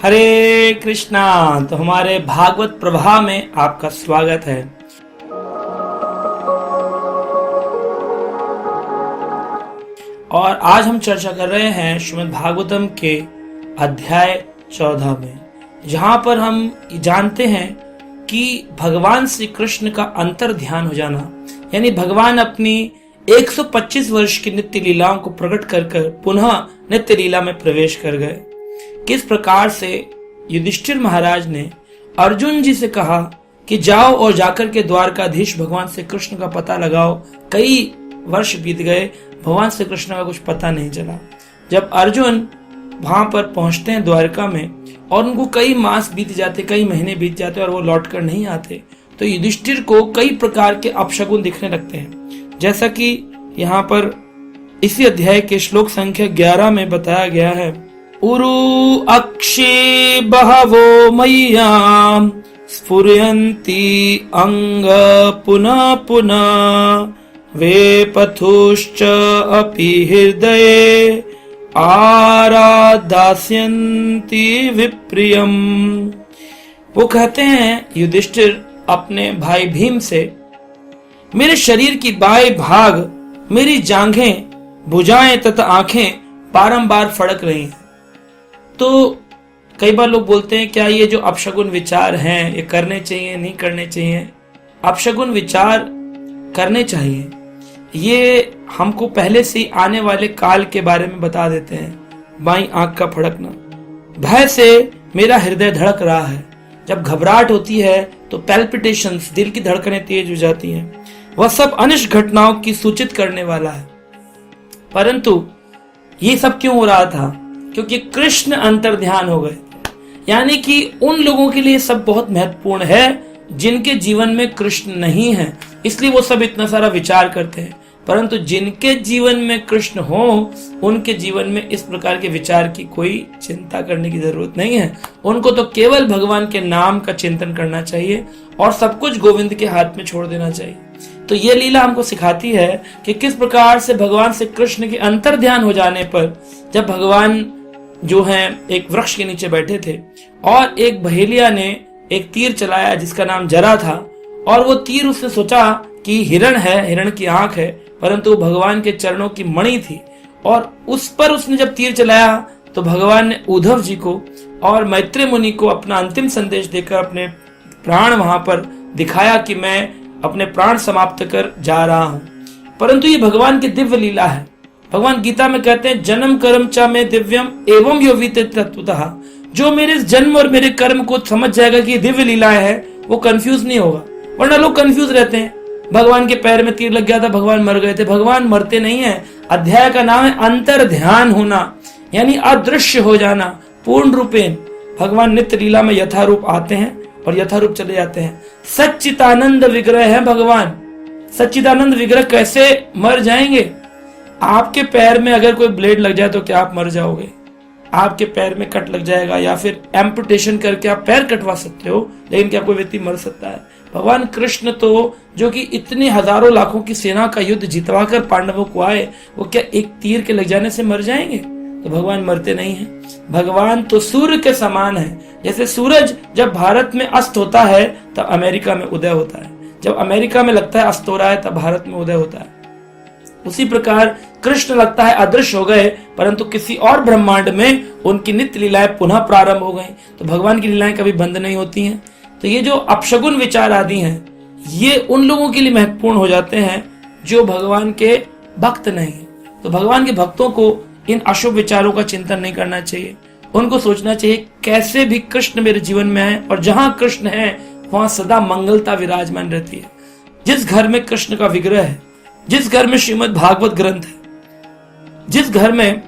हरे कृष्णा। तो हमारे भागवत प्रवाह में आपका स्वागत है। और आज हम चर्चा कर रहे हैं श्रीमद् भागवतम के अध्याय 14 में, जहां पर हम जानते हैं कि भगवान श्री कृष्ण का अंतर ध्यान हो जाना, यानी भगवान अपनी 125 वर्ष की नित्य लीलाओं को प्रकट कर पुनः नित्य लीला में प्रवेश कर गए। किस प्रकार से युधिष्ठिर महाराज ने अर्जुन जी से कहा कि जाओ और जाकर के द्वारकाधीश भगवान श्री कृष्ण का पता लगाओ। कई वर्ष बीत गए, भगवान श्री कृष्ण का कुछ पता नहीं चला। जब अर्जुन वहां पर पहुंचते हैं द्वारका में और उनको कई मास बीत जाते, कई महीने बीत जाते और वो लौट कर नहीं आते, तो युधिष्ठिर को कई प्रकार के अपशगुन दिखने लगते हैं। जैसा कि यहाँ पर इसी अध्याय के श्लोक संख्या 11 में बताया गया है, उरु अक्षे बहवो मय्याम स्फुरयन्ति अंग पुनः पुनः वे पथुश्च अपि हृदये आराधास्यन्ति विप्रियम। वो कहते हैं युधिष्ठिर अपने भाई भीम से, मेरे शरीर की बाएं भाग, मेरी जांघें, भुजाएं तथा आंखें बारंबार फड़क रही हैं। तो कई बार लोग बोलते हैं क्या ये जो अपशगुन विचार हैं ये करने चाहिए, नहीं करने चाहिए? अपशगुन विचार करने चाहिए। ये हमको पहले से ही आने वाले काल के बारे में बता देते हैं। बाईं आंख का फड़कना, भय से मेरा हृदय धड़क रहा है। जब घबराहट होती है तो पैल्पिटेशंस, दिल की धड़कनें तेज हो जाती हैं। वह सब अनिष्ट घटनाओं की सूचित करने वाला है। परंतु ये सब क्यों हो रहा था? क्योंकि कृष्ण अंतर ध्यान हो गए। यानी कि उन लोगों के लिए सब बहुत महत्वपूर्ण है जिनके जीवन में कृष्ण नहीं है, इसलिए वो सब इतना सारा विचार करते हैं। परंतु जिनके जीवन में कृष्ण हो, उनके जीवन में इस प्रकार के विचार की कोई चिंता करने की जरूरत नहीं है। उनको तो केवल भगवान के नाम का चिंतन करना चाहिए और सब कुछ गोविंद के हाथ में छोड़ देना चाहिए। तो ये लीला हमको सिखाती है कि किस प्रकार से भगवान से कृष्ण के अंतर ध्यान हो जाने पर, जब भगवान जो हैं एक वृक्ष के नीचे बैठे थे और एक बहेलिया ने एक तीर चलाया जिसका नाम जरा था, और वो तीर उसने सोचा कि हिरण है, हिरण की आंख है, परंतु भगवान के चरणों की मणि थी और उस पर उसने जब तीर चलाया तो भगवान ने उद्धव जी को और मैत्रेय मुनि को अपना अंतिम संदेश देकर अपने प्राण वहां पर दिखाया कि मैं अपने प्राण समाप्त कर जा रहा हूं। परंतु ये भगवान की दिव्य लीला है। भगवान गीता में कहते हैं, जन्म कर्म च में दिव्यम एवं यो विदित तत्वतः। जो मेरे जन्म और मेरे कर्म को समझ जाएगा कि ये दिव्य लीलाएं है, वो कंफ्यूज नहीं होगा। वरना लोग कंफ्यूज रहते हैं। भगवान के पैर में तीर लग गया था, भगवान मर गए थे। भगवान मरते नहीं है। अध्याय का नाम है अंतर ध्यान होना, यानी अदृश्य हो जाना। पूर्ण रूपेण भगवान नित्य लीला में यथारूप आते हैं और यथारूप चले जाते हैं। सच्चिदानंद विग्रह है भगवान। सच्चिदानंद विग्रह कैसे मर जाएंगे? आपके पैर में अगर कोई ब्लेड लग जाए तो क्या आप मर जाओगे? आपके पैर में कट लग जाएगा या फिर एम्पुटेशन करके आप पैर कटवा सकते हो, लेकिन क्या कोई व्यक्ति मर सकता है? भगवान कृष्ण तो जो कि इतने हजारों लाखों की सेना का युद्ध जितवा कर पांडवों को आए, वो क्या एक तीर के लग जाने से मर जाएंगे? तो भगवान मरते नहीं हैं। भगवान तो सूर्य के समान है। जैसे सूरज जब भारत में अस्त होता है तब अमेरिका में उदय होता है, जब अमेरिका में लगता है अस्त हो रहा है तब भारत में उदय होता है। उसी प्रकार कृष्ण लगता है अदृश्य हो गए, परंतु किसी और ब्रह्मांड में उनकी नित्य लीलाएं पुनः प्रारंभ हो गई। तो भगवान की लीलाएं कभी बंद नहीं होती हैं। तो ये जो अपशगुन विचार आदि हैं, ये उन लोगों के लिए महत्वपूर्ण हो जाते हैं जो भगवान के भक्त नहीं है। तो भगवान के भक्तों को इन अशुभ विचारों का चिंतन नहीं करना चाहिए। उनको सोचना चाहिए कैसे भी कृष्ण मेरे जीवन में है, और जहां कृष्ण है वहां सदा मंगलता विराजमान रहती है। जिस घर में कृष्ण का विग्रह है, जिस घर में श्रीमद् भागवत ग्रंथ है, जिस घर में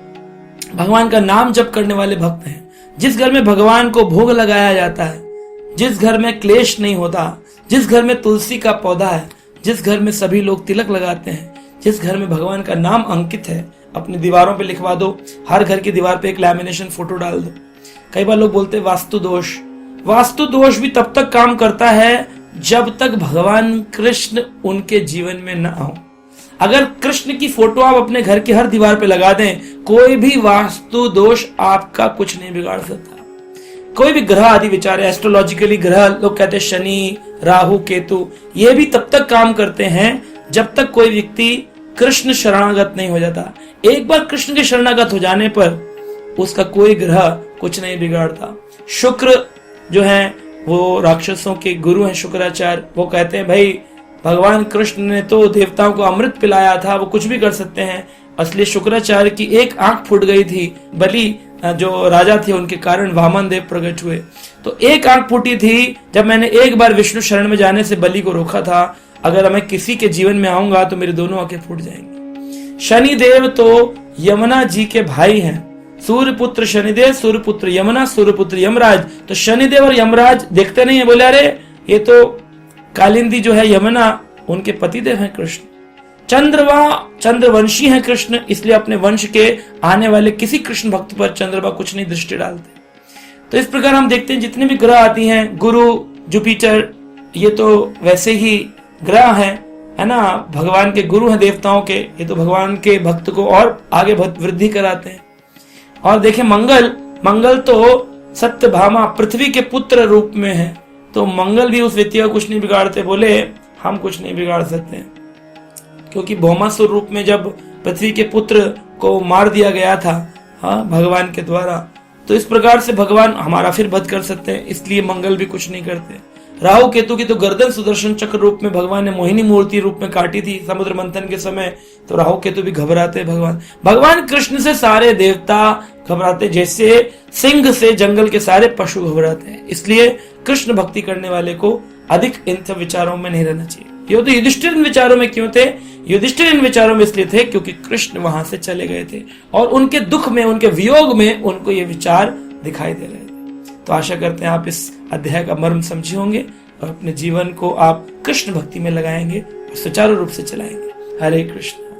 भगवान का नाम जप करने वाले भक्त हैं, जिस घर में भगवान को भोग लगाया जाता है, जिस घर में क्लेश नहीं होता, जिस घर में तुलसी का पौधा है, जिस घर में सभी लोग तिलक लगाते हैं, जिस घर में भगवान का नाम अंकित है, अपनी दीवारों पे लिखवा दो। हर घर की दीवार पे एक लैमिनेशन फोटो डाल दो। कई बार लोग बोलते हैं वास्तु दोष। वास्तु दोष भी तब तक काम करता है जब तक भगवान कृष्ण उनके जीवन में न हो। अगर कृष्ण की फोटो आप अपने घर की हर दीवार पे लगा दें, कोई भी वास्तु दोष आपका कुछ नहीं बिगाड़ सकता। कोई भी ग्रह आदि विचार, एस्ट्रोलॉजिकली ग्रह लोग कहते हैं शनि, राहु, केतु, ये भी तब तक काम करते हैं जब तक कोई व्यक्ति कृष्ण शरणागत नहीं हो जाता। एक बार कृष्ण के शरणागत हो जाने पर उसका कोई ग्रह कुछ नहीं बिगाड़ता। शुक्र जो है वो राक्षसों के गुरु हैं, शुक्राचार्य, वो कहते हैं भाई भगवान कृष्ण ने तो देवताओं को अमृत पिलाया था, वो कुछ भी कर सकते हैं। असली शुक्राचार्य की एक आंख फूट गई थी, बलि जो राजा थे उनके कारण वामन देव प्रकट हुए, तो एक आंख फूटी थी जब मैंने एक बार विष्णु शरण में जाने से बलि को रोका था। अगर मैं किसी के जीवन में आऊंगा तो मेरी दोनों आंखें फूट जाएंगी। शनिदेव तो यमुना जी के भाई हैं, सूर्य पुत्र शनिदेव, सूर्य पुत्र यमुना, सूर्य पुत्र यमराज। तो शनिदेव और यमराज देखते नहीं है, बोले अरे ये तो कालिंदी जो है यमुना, उनके पतिदेव हैं कृष्ण। चंद्रवंशी हैं कृष्ण, इसलिए अपने वंश के आने वाले किसी कृष्ण भक्त पर चंद्रमा कुछ नहीं दृष्टि डालते। तो इस प्रकार हम देखते हैं जितने भी ग्रह आती हैं, गुरु, जुपिटर, ये तो वैसे ही ग्रह हैं, है ना, भगवान के गुरु हैं देवताओं के, ये तो भगवान के भक्त को और आगे वृद्धि कराते हैं। और देखें मंगल तो सत्यभामा पृथ्वी के पुत्र रूप में है, तो मंगल भी उस व्यक्ति का कुछ नहीं बिगाड़ते। बोले हम कुछ नहीं बिगाड़ सकते, क्योंकि भौमासुर रूप में जब पृथ्वी के पुत्र को मार दिया गया था, हाँ, भगवान के द्वारा, तो इस प्रकार से भगवान हमारा फिर वध कर सकते हैं, इसलिए मंगल भी कुछ नहीं करते। राहु केतु की तो गर्दन सुदर्शन चक्र रूप में भगवान ने मोहिनी मूर्ति रूप में काटी थी समुद्र मंथन के समय, तो राहु केतु भी घबराते भगवान कृष्ण से सारे देवता घबराते, जैसे सिंह से जंगल के सारे पशु घबराते हैं। इसलिए कृष्ण भक्ति करने वाले को अधिक इन सब विचारों में नहीं रहना चाहिए। ये तो युधिष्ठिर इन विचारों में क्यों थे? युधिष्ठिर इन विचारों में इसलिए थे क्योंकि कृष्ण वहां से चले गए थे और उनके दुख में, उनके वियोग में उनको ये विचार दिखाई दे रहे थे। तो आशा करते हैं आप इस अध्याय का मर्म समझे होंगे और अपने जीवन को आप कृष्ण भक्ति में लगाएंगे और सुचारू रूप से चलाएंगे। हरे कृष्ण।